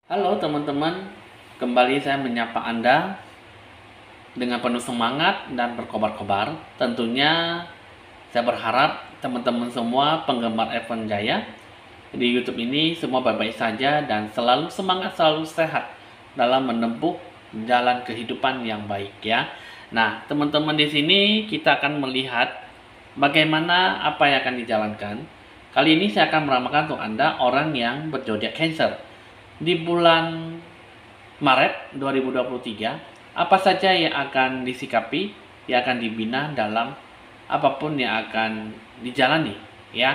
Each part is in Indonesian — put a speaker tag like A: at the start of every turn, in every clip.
A: Halo teman-teman, kembali saya menyapa Anda dengan penuh semangat dan berkobar-kobar. Tentunya saya berharap teman-teman semua penggemar Evan Jaya di YouTube ini semua baik-baik saja dan selalu semangat, selalu sehat dalam menempuh jalan kehidupan yang baik ya. Nah, teman-teman di sini kita akan melihat bagaimana apa yang akan dijalankan. Kali ini saya akan meramalkan untuk Anda orang yang berzodiak Cancer. Di bulan Maret 2023, apa saja yang akan disikapi, yang akan dibina dalam apapun yang akan dijalani ya.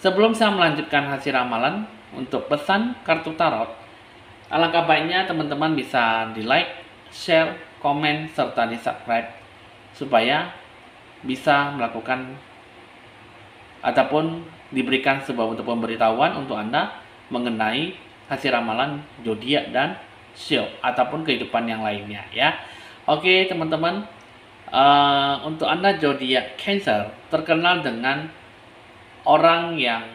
A: Sebelum saya melanjutkan hasil ramalan untuk pesan kartu tarot, alangkah baiknya teman-teman bisa di like, share, komen, serta di subscribe supaya bisa melakukan ataupun diberikan sebuah untuk pemberitahuan untuk Anda mengenai hasil ramalan zodiak dan show ataupun kehidupan yang lainnya ya. Oke teman-teman, untuk Anda zodiak Cancer terkenal dengan orang yang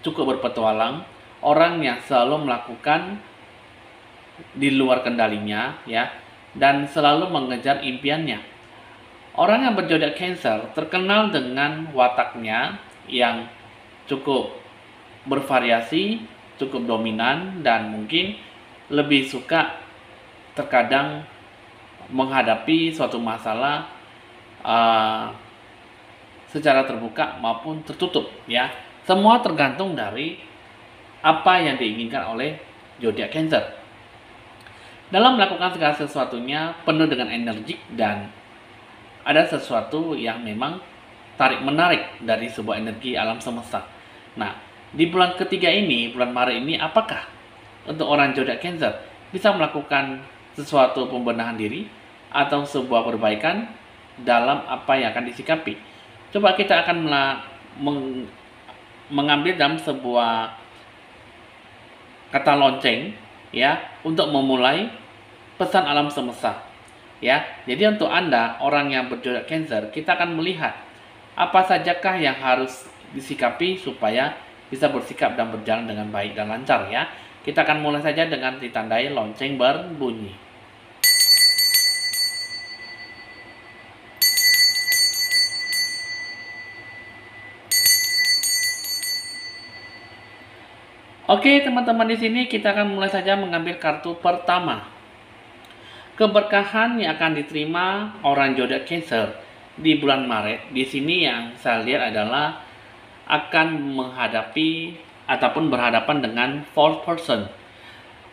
A: cukup berpetualang, orang yang selalu melakukan di luar kendalinya ya, dan selalu mengejar impiannya. Orang yang berzodiak Cancer terkenal dengan wataknya yang cukup bervariasi, cukup dominan, dan mungkin lebih suka terkadang menghadapi suatu masalah secara terbuka maupun tertutup ya. Semua tergantung dari apa yang diinginkan oleh zodiak Cancer. Dalam melakukan segala sesuatunya penuh dengan energik dan ada sesuatu yang memang tarik-menarik dari sebuah energi alam semesta. Nah, di bulan ketiga ini, bulan Maret ini, apakah untuk orang zodiak Cancer bisa melakukan sesuatu pembenahan diri atau sebuah perbaikan dalam apa yang akan disikapi? Coba kita akan mengambil dalam sebuah kata lonceng ya untuk memulai pesan alam semesta ya. Jadi untuk Anda orang yang berzodiak Cancer, kita akan melihat apa sajakah yang harus disikapi supaya bisa bersikap dan berjalan dengan baik dan lancar ya. Kita akan mulai saja dengan ditandai lonceng berbunyi. Oke teman-teman, di sini kita akan mulai saja mengambil kartu pertama. Keberkahan yang akan diterima orang zodiak Cancer di bulan Maret. Di sini yang saya lihat adalah akan menghadapi ataupun berhadapan dengan fourth person.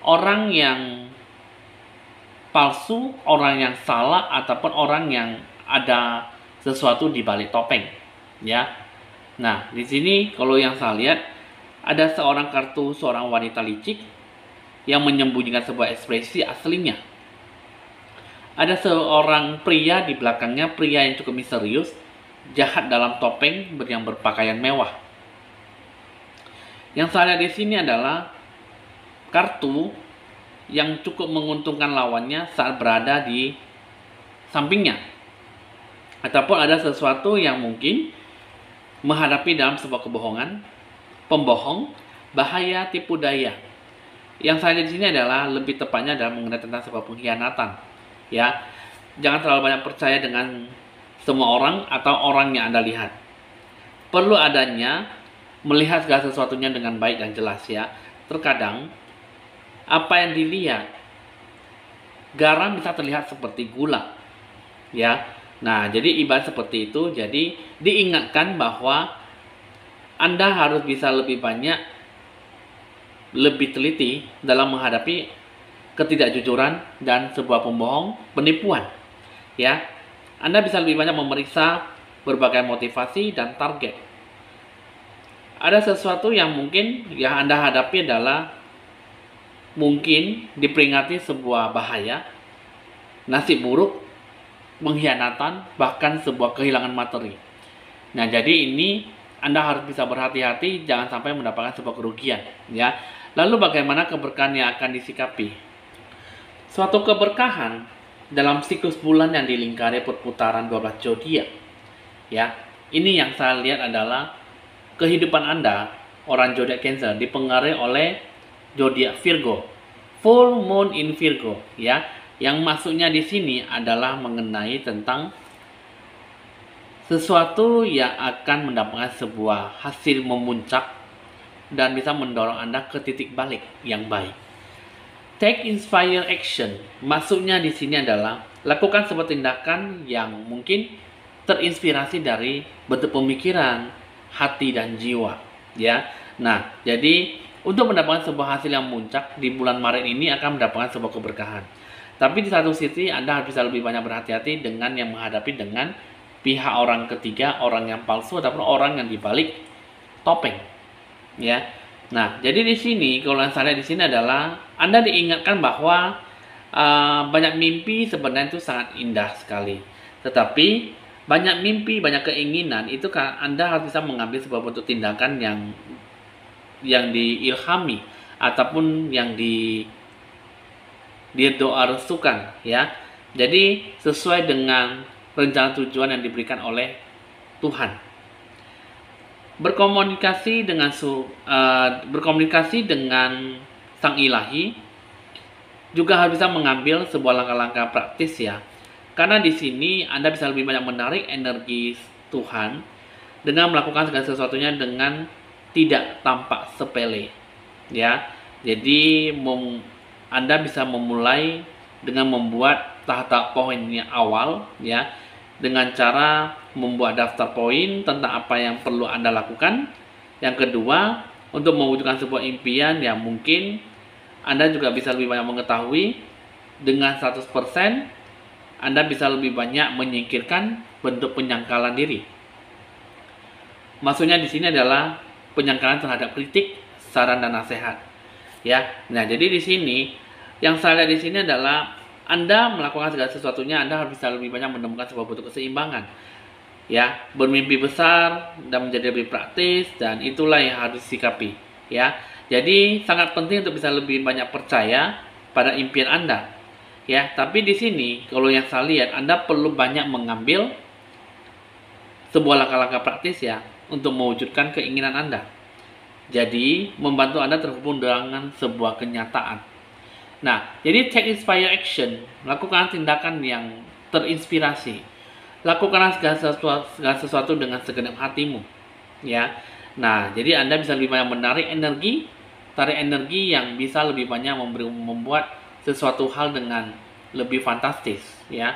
A: Orang yang palsu, orang yang salah, ataupun orang yang ada sesuatu di balik topeng ya. Nah, di sini kalau yang saya lihat ada seorang kartu seorang wanita licik yang menyembunyikan sebuah ekspresi aslinya. Ada seorang pria di belakangnya, pria yang cukup misterius, jahat dalam topeng yang berpakaian mewah. Yang saya lihat di sini adalah kartu yang cukup menguntungkan lawannya saat berada di sampingnya. Ataupun ada sesuatu yang mungkin menghadapi dalam sebuah kebohongan, pembohong, bahaya, tipu daya. Yang saya lihat di sini adalah lebih tepatnya adalah mengenai tentang sebuah pengkhianatan. Ya, jangan terlalu banyak percaya dengan semua orang atau orang yang Anda lihat. Perlu adanya melihat segala sesuatunya dengan baik dan jelas ya. Terkadang apa yang dilihat, garam bisa terlihat seperti gula ya. Nah, jadi ibarat seperti itu. Jadi diingatkan bahwa Anda harus bisa lebih banyak, lebih teliti dalam menghadapi ketidakjujuran dan sebuah pembohong, penipuan ya. Anda bisa lebih banyak memeriksa berbagai motivasi dan target. Ada sesuatu yang mungkin yang Anda hadapi adalah mungkin diperingati sebuah bahaya, nasib buruk, pengkhianatan, bahkan sebuah kehilangan materi. Nah, jadi ini Anda harus bisa berhati-hati jangan sampai mendapatkan sebuah kerugian ya. Lalu bagaimana keberkahan yang akan disikapi? Suatu keberkahan dalam siklus bulan yang dilingkari perputaran 12 zodiak ya. Ini yang saya lihat adalah kehidupan Anda orang zodiak Cancer dipengaruhi oleh zodiak Virgo. full moon in Virgo, ya. Yang maksudnya di sini adalah mengenai tentang sesuatu yang akan mendapatkan sebuah hasil memuncak dan bisa mendorong Anda ke titik balik yang baik. Take inspire action, maksudnya di sini adalah lakukan sebuah tindakan yang mungkin terinspirasi dari bentuk pemikiran, hati dan jiwa, ya. Nah, jadi untuk mendapatkan sebuah hasil yang muncak di bulan Maret ini akan mendapatkan sebuah keberkahan. Tapi di satu sisi Anda harus bisa lebih banyak berhati-hati dengan yang menghadapi dengan pihak orang ketiga, orang yang palsu ataupun orang yang dibalik topeng, ya. Nah, jadi di sini kalau yang saya lihat di sini adalah Anda diingatkan bahwa banyak mimpi sebenarnya itu sangat indah sekali. Tetapi banyak mimpi, banyak keinginan itu kan Anda harus bisa mengambil sebuah bentuk tindakan yang diilhami ataupun yang didoa restukan, ya. Jadi sesuai dengan rencana tujuan yang diberikan oleh Tuhan. Berkomunikasi dengan Sang Ilahi juga harus bisa mengambil sebuah langkah-langkah praktis, ya. Karena di sini Anda bisa lebih banyak menarik energi Tuhan dengan melakukan segala sesuatunya dengan tidak tampak sepele, ya. Jadi Anda bisa memulai dengan membuat tahap poinnya awal, ya, dengan cara membuat daftar poin tentang apa yang perlu Anda lakukan. Yang kedua, untuk mewujudkan sebuah impian yang mungkin Anda juga bisa lebih banyak mengetahui dengan 100% Anda bisa lebih banyak menyingkirkan bentuk penyangkalan diri. Maksudnya di sini adalah penyangkalan terhadap kritik, saran dan nasihat, ya. Nah, jadi di sini yang saya lihat di sini adalah Anda melakukan segala sesuatunya, Anda harus bisa lebih banyak menemukan sebuah bentuk keseimbangan, ya. Bermimpi besar dan menjadi lebih praktis, dan itulah yang harus disikapi, ya. Jadi sangat penting untuk bisa lebih banyak percaya pada impian Anda, ya. Tapi di sini kalau yang saya lihat Anda perlu banyak mengambil sebuah langkah-langkah praktis, ya, untuk mewujudkan keinginan Anda. Jadi membantu Anda terhubung dengan sebuah kenyataan. Nah, jadi take inspire action, lakukan tindakan yang terinspirasi. Lakukanlah segala sesuatu dengan segenap hatimu, ya. Nah, jadi Anda bisa lebih banyak tarik energi yang bisa lebih banyak membuat sesuatu hal dengan lebih fantastis, ya.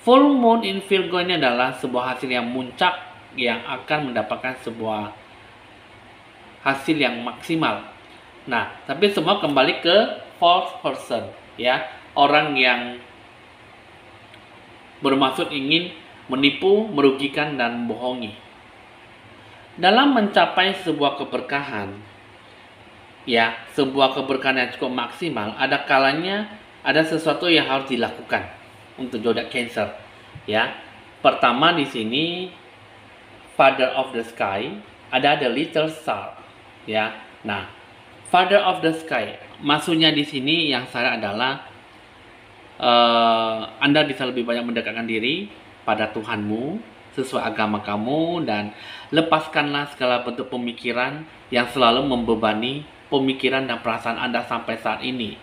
A: Full moon in Virgo ini adalah sebuah hasil yang muncak yang akan mendapatkan sebuah hasil yang maksimal. Nah, tapi semua kembali ke false person, ya, orang yang bermaksud ingin menipu, merugikan dan membohongi. Dalam mencapai sebuah keberkahan, ya, sebuah keberkahan yang cukup maksimal, ada kalanya ada sesuatu yang harus dilakukan untuk zodiak Cancer, ya. Pertama di sini Father of the Sky, ada the little star, ya. Nah, Father of the Sky, maksudnya di sini yang saya adalah Anda bisa lebih banyak mendekatkan diri pada Tuhanmu sesuai agama kamu, dan lepaskanlah segala bentuk pemikiran yang selalu membebani pemikiran dan perasaan Anda sampai saat ini.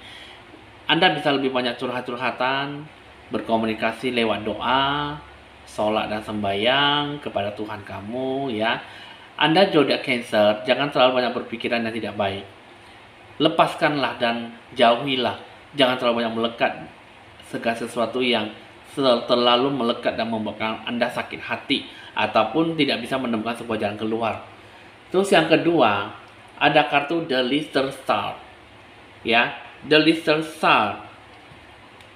A: Anda bisa lebih banyak curhat-curhatan, berkomunikasi lewat doa, sholat dan sembahyang kepada Tuhan kamu, ya. Anda zodiak Cancer, jangan terlalu banyak berpikiran yang tidak baik. Lepaskanlah dan jauhilah. Jangan terlalu banyak melekat segala sesuatu yang terlalu melekat dan membuat Anda sakit hati ataupun tidak bisa menemukan sebuah jalan keluar. Terus yang kedua, ada kartu The Little Star, ya. The Little Star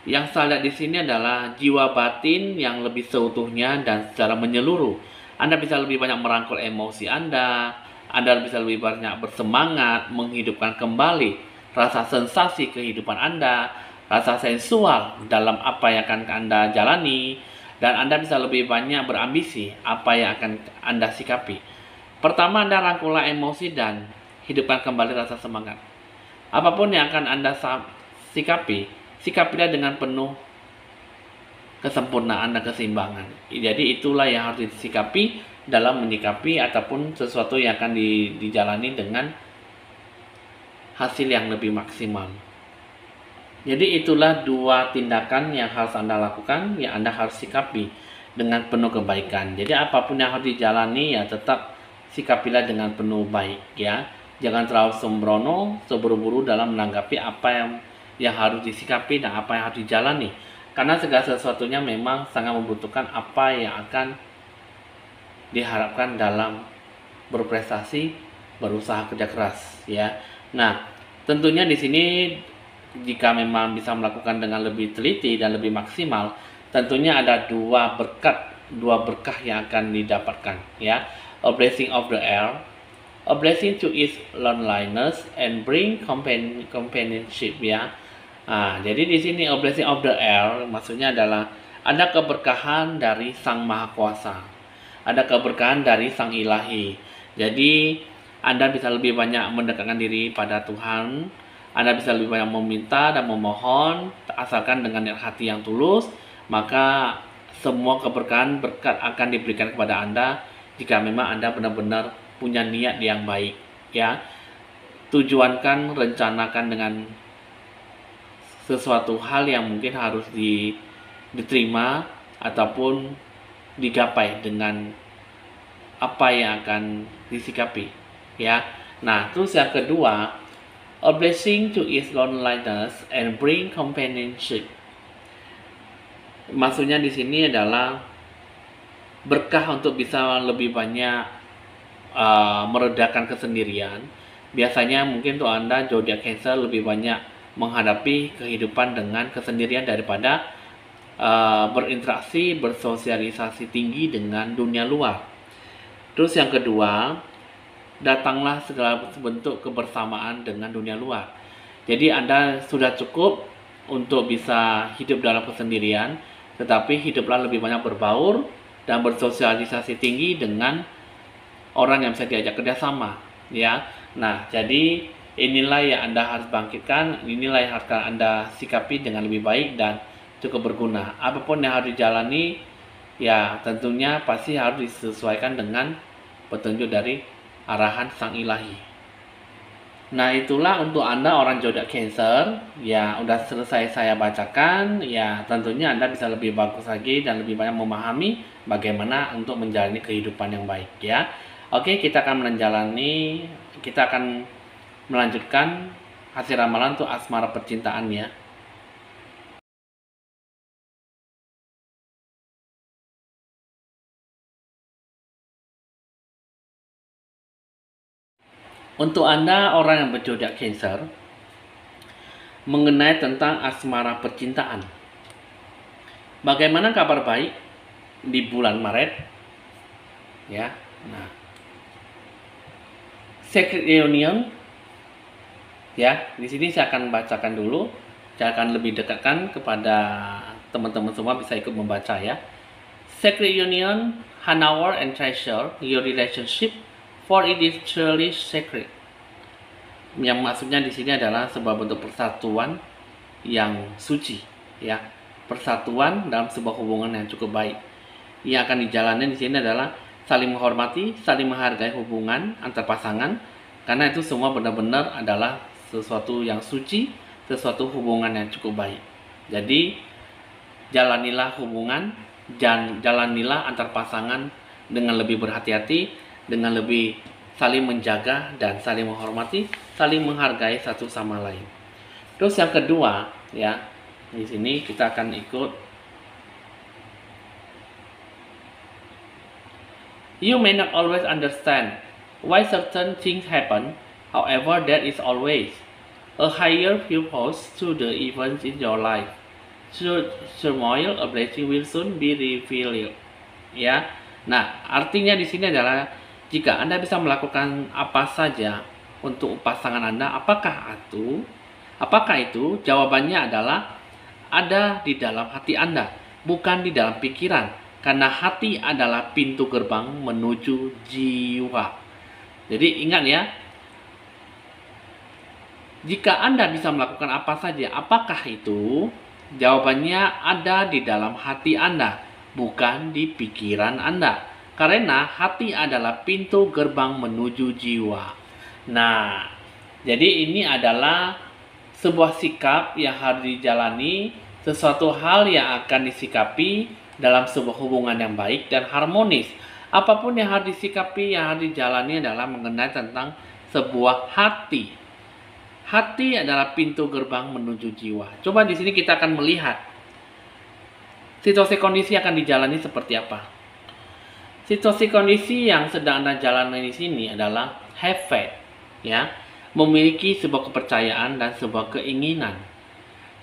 A: yang saya lihat di sini adalah jiwa batin yang lebih seutuhnya dan secara menyeluruh. Anda bisa lebih banyak merangkul emosi Anda bisa lebih banyak bersemangat, menghidupkan kembali rasa sensasi kehidupan Anda, rasa sensual dalam apa yang akan Anda jalani, dan Anda bisa lebih banyak berambisi apa yang akan Anda sikapi. Pertama, Anda rangkullah emosi dan hidupkan kembali rasa semangat. Apapun yang akan Anda sikapilah dengan penuh kesempurnaan dan keseimbangan. Jadi itulah yang harus disikapi dalam menyikapi ataupun sesuatu yang akan dijalani dengan hasil yang lebih maksimal. Jadi itulah dua tindakan yang harus Anda lakukan, yang Anda harus sikapi dengan penuh kebaikan. Jadi apapun yang harus dijalani ya tetap sikapilah dengan penuh baik ya. Jangan terlalu sembrono, terburu-buru dalam menanggapi apa yang harus disikapi dan apa yang harus dijalani. Karena segala sesuatunya memang sangat membutuhkan apa yang akan diharapkan dalam berprestasi, berusaha kerja keras ya. Nah, tentunya di sini jika memang bisa melakukan dengan lebih teliti dan lebih maksimal, tentunya ada dua berkah yang akan didapatkan ya. A blessing of the air, a blessing to ease loneliness and bring companionship ya. Nah, jadi di sini a blessing of the air maksudnya adalah ada keberkahan dari Sang Maha Kuasa. Ada keberkahan dari Sang Ilahi. Jadi Anda bisa lebih banyak mendekatkan diri pada Tuhan. Anda bisa lebih banyak meminta dan memohon, asalkan dengan niat hati yang tulus, maka semua keberkahan berkat akan diberikan kepada Anda jika memang Anda benar-benar punya niat yang baik ya. Tujuankan, rencanakan dengan sesuatu hal yang mungkin harus diterima ataupun digapai dengan apa yang akan disikapi ya. Nah, terus yang kedua, a blessing to ease loneliness and bring companionship. Maksudnya di sini adalah berkah untuk bisa lebih banyak meredakan kesendirian. Biasanya mungkin untuk Anda zodiak Cancer lebih banyak menghadapi kehidupan dengan kesendirian daripada berinteraksi, bersosialisasi tinggi dengan dunia luar. Terus yang kedua, datanglah segala bentuk kebersamaan dengan dunia luar. Jadi Anda sudah cukup untuk bisa hidup dalam kesendirian, tetapi hiduplah lebih banyak berbaur dan bersosialisasi tinggi dengan orang yang bisa diajak kerjasama ya. Nah, jadi inilah yang Anda harus bangkitkan, inilah yang harus Anda sikapi dengan lebih baik dan cukup berguna. Apapun yang harus dijalani ya tentunya pasti harus disesuaikan dengan petunjuk dari arahan Sang Ilahi. Nah, itulah untuk Anda orang zodiak Cancer ya, udah selesai saya bacakan ya. Tentunya Anda bisa lebih bagus lagi dan lebih banyak memahami bagaimana untuk menjalani kehidupan yang baik ya. Oke, kita akan melanjutkan hasil ramalan untuk asmara percintaan ya. Untuk Anda orang yang berzodiak Cancer, mengenai tentang asmara percintaan. Bagaimana kabar baik di bulan Maret? Ya. Nah, Secret Reunion. Ya, di sini saya akan bacakan dulu. Saya akan lebih dekatkan kepada teman-teman semua bisa ikut membaca ya. Secret Reunion, honor and treasure your relationship, for it is truly sacred. Yang maksudnya di sini adalah sebuah bentuk persatuan yang suci, ya, persatuan dalam sebuah hubungan yang cukup baik. Yang akan dijalani di sini adalah saling menghormati, saling menghargai hubungan antar pasangan, karena itu semua benar-benar adalah sesuatu yang suci, sesuatu hubungan yang cukup baik. Jadi jalanilah hubungan, jalanilah antar pasangan dengan lebih berhati-hati, dengan lebih saling menjaga dan saling menghormati, saling menghargai satu sama lain. Terus yang kedua, ya, di sini kita akan ikut. You may not always understand why certain things happen. However, there is always a higher purpose to the events in your life. Turmoil, a blessing will soon be revealed. Ya, nah artinya di sini adalah jika Anda bisa melakukan apa saja untuk pasangan Anda, apakah itu? Jawabannya adalah ada di dalam hati Anda, bukan di dalam pikiran, karena hati adalah pintu gerbang menuju jiwa. Jadi ingat ya, jika Anda bisa melakukan apa saja, apakah itu? Jawabannya ada di dalam hati Anda, bukan di pikiran Anda. Karena hati adalah pintu gerbang menuju jiwa. Nah, jadi ini adalah sebuah sikap yang harus dijalani, sesuatu hal yang akan disikapi dalam sebuah hubungan yang baik dan harmonis. Apapun yang harus disikapi, yang harus dijalani adalah mengenai tentang sebuah hati. Hati adalah pintu gerbang menuju jiwa. Coba di sini kita akan melihat situasi kondisi akan dijalani seperti apa. Situasi kondisi yang sedang Anda jalani di sini adalah have faith, ya, memiliki sebuah kepercayaan dan sebuah keinginan.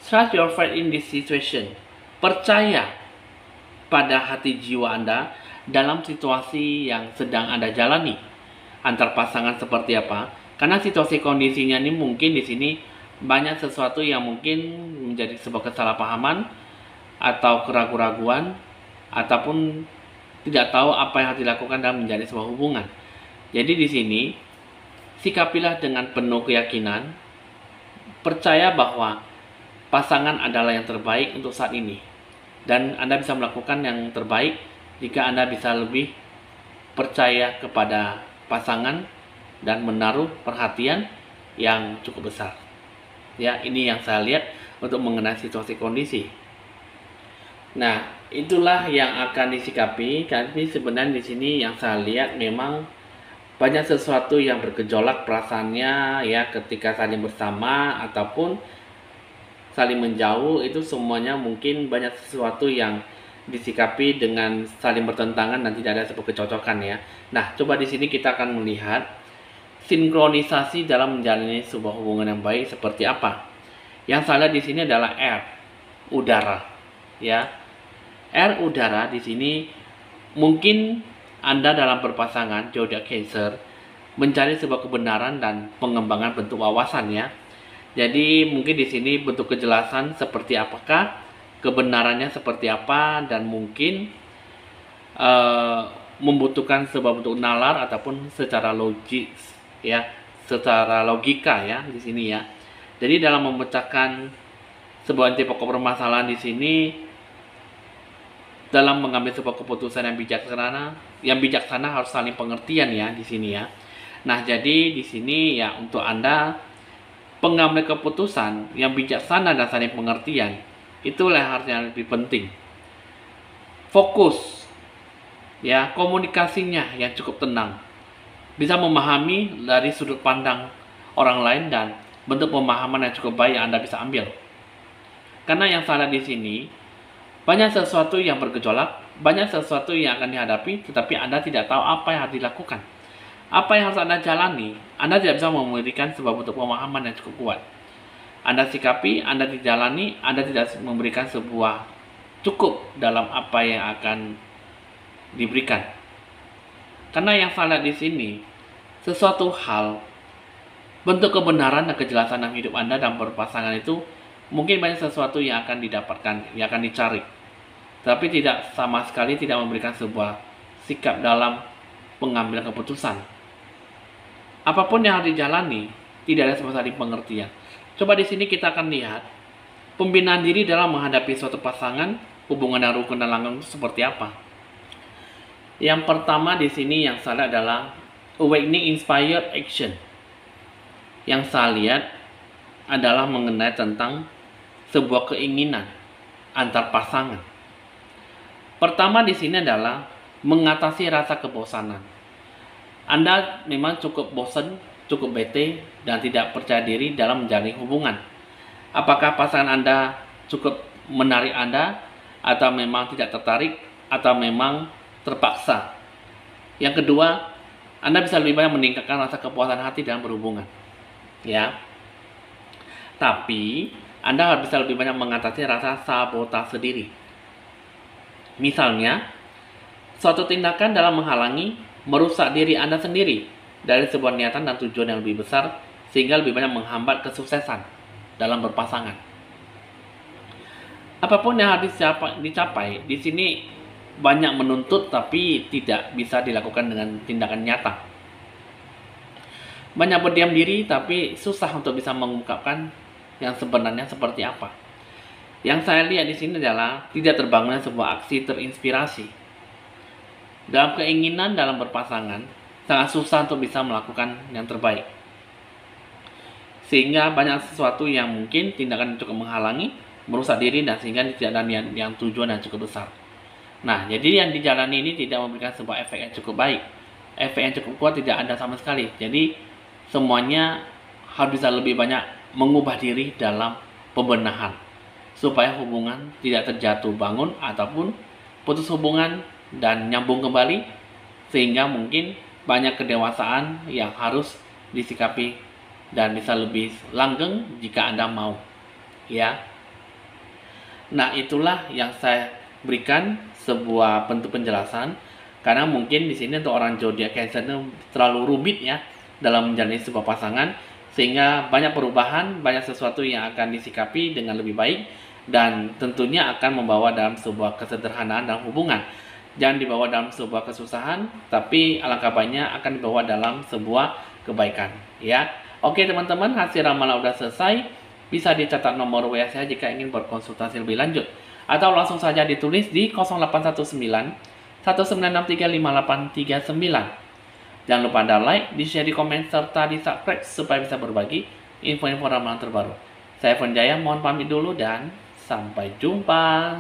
A: Trust your faith in this situation. Percaya pada hati jiwa Anda dalam situasi yang sedang Anda jalani. Antar pasangan seperti apa? Karena situasi kondisinya ini mungkin di sini banyak sesuatu yang mungkin menjadi sebuah kesalahpahaman atau keraguan-raguan ataupun tidak tahu apa yang harus dilakukan dalam menjalani sebuah hubungan. Jadi di sini sikapilah dengan penuh keyakinan, percaya bahwa pasangan adalah yang terbaik untuk saat ini. Dan Anda bisa melakukan yang terbaik jika Anda bisa lebih percaya kepada pasangan dan menaruh perhatian yang cukup besar. Ya, ini yang saya lihat untuk mengenai situasi kondisi. Nah, itulah yang akan disikapi. Tapi sebenarnya di sini yang saya lihat memang banyak sesuatu yang bergejolak perasaannya, ya, ketika saling bersama ataupun saling menjauh. Itu semuanya mungkin banyak sesuatu yang disikapi dengan saling bertentangan dan tidak ada sebuah kecocokan, ya. Nah, coba di sini kita akan melihat sinkronisasi dalam menjalani sebuah hubungan yang baik seperti apa. Yang saya lihat di sini adalah air, udara, ya. Air, udara di sini mungkin Anda dalam berpasangan zodiak Cancer mencari sebuah kebenaran dan pengembangan bentuk wawasan, ya. Jadi mungkin di sini bentuk kejelasan seperti apakah, kebenarannya seperti apa, dan mungkin membutuhkan sebuah bentuk nalar ataupun secara logis, ya, secara logika, ya, di sini, ya. Jadi dalam memecahkan sebuah inti pokok permasalahan di sini, dalam mengambil sebuah keputusan yang bijaksana harus saling pengertian, ya, di sini, ya. Nah, jadi di sini, ya, untuk Anda pengambil keputusan yang bijaksana dan saling pengertian, itulah yang lebih penting. Fokus, ya, komunikasinya yang cukup tenang, bisa memahami dari sudut pandang orang lain dan bentuk pemahaman yang cukup baik yang Anda bisa ambil. Karena yang salah di sini banyak sesuatu yang bergejolak, banyak sesuatu yang akan dihadapi, tetapi Anda tidak tahu apa yang harus dilakukan. Apa yang harus Anda jalani, Anda tidak bisa memberikan sebuah bentuk pemahaman yang cukup kuat. Anda sikapi, Anda dijalani, Anda tidak memberikan sebuah cukup dalam apa yang akan diberikan. Karena yang salah di sini, sesuatu hal, bentuk kebenaran dan kejelasan dalam hidup Anda dan berpasangan itu mungkin banyak sesuatu yang akan didapatkan, yang akan dicari, tapi tidak sama sekali tidak memberikan sebuah sikap dalam pengambilan keputusan. Apapun yang harus dijalani, tidak ada sama sekali pengertian. Coba di sini kita akan lihat pembinaan diri dalam menghadapi suatu pasangan, hubungan yang rukun dan langgeng itu seperti apa. Yang pertama di sini yang saya lihat adalah awakening inspired action. Yang saya lihat adalah mengenai tentang sebuah keinginan antar pasangan. Pertama di sini adalah mengatasi rasa kebosanan. Anda memang cukup bosan, cukup bete, dan tidak percaya diri dalam menjalani hubungan. Apakah pasangan Anda cukup menarik Anda, atau memang tidak tertarik, atau memang terpaksa? Yang kedua, Anda bisa lebih banyak meningkatkan rasa kepuasan hati dalam berhubungan, ya. Tapi Anda harus bisa lebih banyak mengatasi rasa sabotase diri. Misalnya, suatu tindakan dalam menghalangi, merusak diri Anda sendiri dari sebuah niatan dan tujuan yang lebih besar, sehingga lebih banyak menghambat kesuksesan dalam berpasangan. Apapun yang harus dicapai, di sini banyak menuntut tapi tidak bisa dilakukan dengan tindakan nyata. Banyak berdiam diri tapi susah untuk bisa mengungkapkan yang sebenarnya seperti apa. Yang saya lihat di sini adalah tidak terbangunnya sebuah aksi terinspirasi. Dalam keinginan dalam berpasangan, sangat susah untuk bisa melakukan yang terbaik. sehingga banyak sesuatu yang mungkin tindakan cukup menghalangi, merusak diri, dan sehingga tidak ada niat yang tujuan yang cukup besar. Nah, jadi yang dijalani ini tidak memberikan sebuah efek yang cukup baik. Efek yang cukup kuat tidak ada sama sekali. Jadi semuanya harus bisa lebih banyak mengubah diri dalam pembenahan, supaya hubungan tidak terjatuh bangun ataupun putus hubungan dan nyambung kembali, sehingga mungkin banyak kedewasaan yang harus disikapi dan bisa lebih langgeng jika Anda mau, ya. Nah, itulah yang saya berikan sebuah bentuk penjelasan, karena mungkin di sini untuk orang zodiak Cancer itu terlalu rumit ya dalam menjalani sebuah pasangan, sehingga banyak perubahan, banyak sesuatu yang akan disikapi dengan lebih baik, dan tentunya akan membawa dalam sebuah kesederhanaan dalam hubungan. Jangan dibawa dalam sebuah kesusahan, tapi alangkah baiknya akan dibawa dalam sebuah kebaikan, ya. Oke teman-teman, hasil ramalan udah selesai. Bisa dicatat nomor WA saya jika ingin berkonsultasi lebih lanjut, atau langsung saja ditulis di 0819 196383839. Jangan lupa Anda like, di-share, di komen, serta di subscribe supaya bisa berbagi info-info ramalan terbaru. Saya Evan Jaya, mohon pamit dulu dan sampai jumpa.